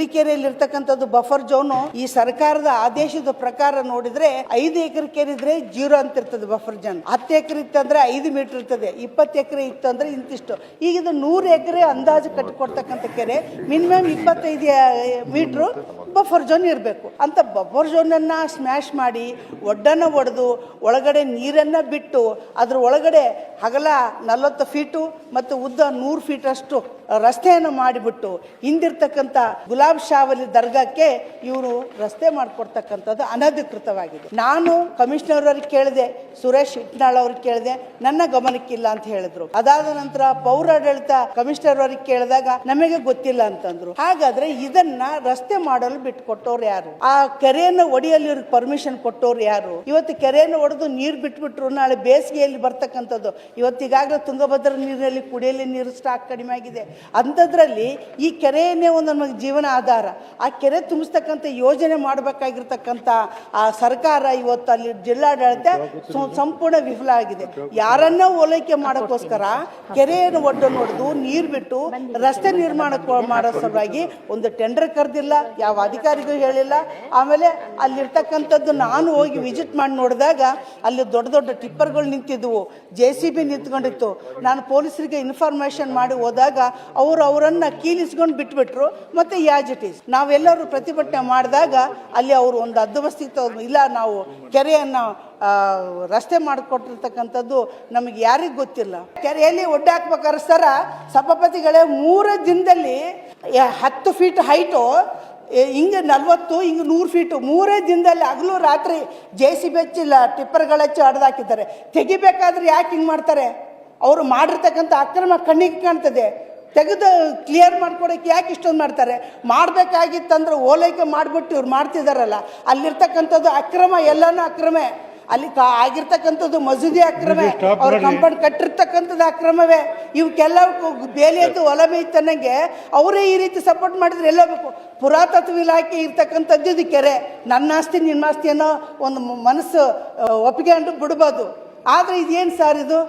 ಹುಲಿಕೆರೆಯಲ್ಲಿ ಇರ್ತಕ್ಕಂಥದ್ದು buffer zone ಈ ಸರ್ಕಾರದ ಆದೇಶದ ಪ್ರಕಾರ ನೋಡಿದ್ರೆ 5 ಎಕರೆ ಕೆರೆ ಇದ್ರೆ 0 ಅಂತ ಇರ್ತದೆ ಬಫರ್ ಜೋನ್. 10 ಎಕರೆ ಇತ್ತಂದ್ರೆ 5 ಮೀಟರ್ ಇರ್ತದೆ, 20 ಎಕರೆ ಇತ್ತಂದ್ರೆ ಇಂತಿಷ್ಟು. ಈಗ ಇದು 100 ಎಕರೆ ಅಂದಾಜು ಕಟ್ಟಿಕೊಡ್ತಕ್ಕಂಥ ಕೆರೆ ಮಿನಿಮಮ್ 25 ಮೀಟರ್ ಬಫರ್ ಜೋನ್ ಇರಬೇಕು ಅಂತ. ಬಫರ್ ಜೋನ್ ಅನ್ನ ಸ್ಮ್ಯಾಶ್ ಮಾಡಿ ಒಡ್ಡನ್ನ ಒಡೆದು ಒಳಗಡೆ ನೀರನ್ನ ಬಿಟ್ಟು ಅದ್ರ ಒಳಗಡೆ ಹಗಲ 40 ಫೀಟು ಮತ್ತು ಉದ್ದ 100 ಫೀಟ್ ಅಷ್ಟು ರಸ್ತೆಯನ್ನು ಮಾಡಿಬಿಟ್ಟು ಹಿಂದಿರ್ತಕ್ಕಂಥ ಗುಲಾಬ್ ಶಾವಲಿ ದರ್ಗಾಕ್ಕೆ ಇವರು ರಸ್ತೆ ಮಾಡಿಕೊಡ್ತಕ್ಕಂಥದ್ದು ಅನಧಿಕೃತವಾಗಿದೆ. ನಾನು ಕಮಿಷನರ್ ಅವ್ರಿಗೆ ಕೇಳಿದೆ, ಸುರೇಶ್ ಇಟ್ನಾಳ್ ಅವ್ರಿಗೆ ಕೇಳಿದೆ, ನನ್ನ ಗಮನಕ್ಕಿಲ್ಲ ಅಂತ ಹೇಳಿದ್ರು. ಅದಾದ ನಂತರ ಪೌರಾಡಳಿತ ಕಮಿಷನರ್ ಅವ್ರಿಗೆ ಕೇಳಿದಾಗ ನಮಗೆ ಗೊತ್ತಿಲ್ಲ ಅಂತಂದ್ರು. ಹಾಗಾದ್ರೆ ಇದನ್ನ ರಸ್ತೆ ಮಾಡಲು ಬಿಟ್ಕೊಟ್ಟವ್ರು ಯಾರು? ಆ ಕೆರೆಯನ್ನು ಒಡೆಯಲು ಇವ್ರಿಗೆ ಪರ್ಮಿಷನ್ ಕೊಟ್ಟವ್ರು ಯಾರು? ಇವತ್ತು ಕೆರೆಯನ್ನು ಒಡೆದು ನೀರು ಬಿಟ್ಬಿಟ್ರು, ನಾಳೆ ಬೇಸಿಗೆಯಲ್ಲಿ ಬರ್ತಕ್ಕಂಥದ್ದು. ಇವತ್ತಿಗಾಗಲೇ ತುಂಗಭದ್ರಾ ನೀರಿನಲ್ಲಿ ಕುಡಿಯಲಿ ನೀರು ಸ್ಟಾಕ್ ಕಡಿಮೆ ಆಗಿದೆ. ಅಂಥದ್ರಲ್ಲಿ ಈ ಕೆರೆಯನ್ನೇ ಒಂದು ನಮಗೆ ಜೀವನ ಆಧಾರ. ಆ ಕೆರೆ ತುಂಬಿಸ್ತಕ್ಕಂಥ ಯೋಜನೆ ಮಾಡಬೇಕಾಗಿರ್ತಕ್ಕಂಥ ಆ ಸರ್ಕಾರ ಇವತ್ತು ಅಲ್ಲಿ ಜಿಲ್ಲಾಡಳಿತ ಸಂಪೂರ್ಣ ವಿಫಲ ಆಗಿದೆ. ಯಾರನ್ನ ಓಲೈಕೆ ಮಾಡೋಕ್ಕೋಸ್ಕರ ಕೆರೆಯನ್ನು ಒಡ್ಡು ನೋಡಿದು ನೀರು ಬಿಟ್ಟು ರಸ್ತೆ ನಿರ್ಮಾಣ ಮಾಡೋ ಸಲುವಾಗಿ ಒಂದು ಟೆಂಡರ್ ಕರೆದಿಲ್ಲ, ಯಾವ ಅಧಿಕಾರಿಗೂ ಹೇಳಿಲ್ಲ. ಆಮೇಲೆ ಅಲ್ಲಿರ್ತಕ್ಕಂಥದ್ದು ನಾನು ಹೋಗಿ ವಿಸಿಟ್ ಮಾಡಿ ನೋಡಿದಾಗ ಅಲ್ಲಿ ದೊಡ್ಡ ದೊಡ್ಡ ಟಿಪ್ಪರ್ಗಳು ನಿಂತಿದ್ವು, JCB ನಿಂತ್ಕೊಂಡಿತ್ತು. ನಾನು ಪೊಲೀಸರಿಗೆ ಇನ್ಫಾರ್ಮೇಶನ್ ಮಾಡಿ ಹೋದಾಗ ಅವರನ್ನು ಕೀಲಿಸ್ಕೊಂಡು ಬಿಟ್ಬಿಟ್ರು. ಮತ್ತೆ ಯಾಸ್ ಇಟ್ ಈಸ್ ನಾವೆಲ್ಲರೂ ಪ್ರತಿಭಟನೆ ಮಾಡಿದಾಗ ಅಲ್ಲಿ ಅವರು ಒಂದು ಹದ್ದುಬಸ್ತಿತ್ತು, ಇಲ್ಲ ನಾವು ಕೆರೆಯನ್ನು ರಸ್ತೆ ಮಾಡಿಕೊಟ್ಟಿರ್ತಕ್ಕಂಥದ್ದು ನಮಗೆ ಯಾರಿಗೂ ಗೊತ್ತಿಲ್ಲ. ಕೆರೆಯಲ್ಲಿ ಒಡ್ಡೆ ಹಾಕ್ಬೇಕಾದ್ರೆ ಸರ ಸಭಾಪತಿಗಳೇ 3 ದಿನದಲ್ಲಿ 10 ಫೀಟ್ ಹೈಟು, ಹಿಂಗೆ 40 ಹಿಂಗೆ 100 ಫೀಟು 3 ದಿನದಲ್ಲಿ ಹಗಲು ರಾತ್ರಿ JCB ಹಚ್ಚಿಲ್ಲ, ಟಿಪ್ಪರ್ಗಳು ಹಚ್ಚಿ ಹಡ್ದಾಕಿದ್ದಾರೆ. ತೆಗಿಬೇಕಾದ್ರೆ ಯಾಕೆ ಹಿಂಗೆ ಮಾಡ್ತಾರೆ? ಅವರು ಮಾಡಿರ್ತಕ್ಕಂಥ ಅಕ್ರಮ ಕಣ್ಣಿಗೆ ಕಾಣ್ತದೆ. ತೆಗೆದು ಕ್ಲಿಯರ್ ಮಾಡ್ಕೊಡೋಕೆ ಯಾಕೆ ಇಷ್ಟೊಂದು ಮಾಡ್ತಾರೆ? ಮಾಡಬೇಕಾಗಿತ್ತಂದ್ರೆ ಓಲೈಕೆ ಮಾಡಿಬಿಟ್ಟು ಇವ್ರು ಮಾಡ್ತಿದಾರಲ್ಲ, ಅಲ್ಲಿರ್ತಕ್ಕಂಥದ್ದು ಅಕ್ರಮ, ಎಲ್ಲನೂ ಅಕ್ರಮೇ. ಅಲ್ಲಿ ಆಗಿರ್ತಕ್ಕಂಥದ್ದು ಮಸೂದಿ ಅಕ್ರಮೇ, ಅವ್ರು ಕಂಪೌಂಡ್ ಕಟ್ಟಿರ್ತಕ್ಕಂಥದ್ದು ಅಕ್ರಮವೇ. ಇವಕ್ಕೆಲ್ಲ ಬೇಲಿಯದ್ದು ಹೊಲ ಮೇಯ್ತನಂಗೆ ಅವರೇ ಈ ರೀತಿ ಸಪೋರ್ಟ್ ಮಾಡಿದ್ರೆ ಎಲ್ಲ ಬೇಕು. ಪುರಾತತ್ವ ಇಲಾಖೆ ಇರ್ತಕ್ಕಂಥದ್ದು ಇದು ಕೆರೆ, ನನ್ನ ಆಸ್ತಿ ನಿಮ್ಮ ಆಸ್ತಿ ಅನ್ನೋ ಒಂದು ಮನಸ್ಸು ಒಪ್ಪಿಗೆ ಬಿಡ್ಬೋದು. ಆದರೆ ಇದೇನು ಸರ್ ಇದು?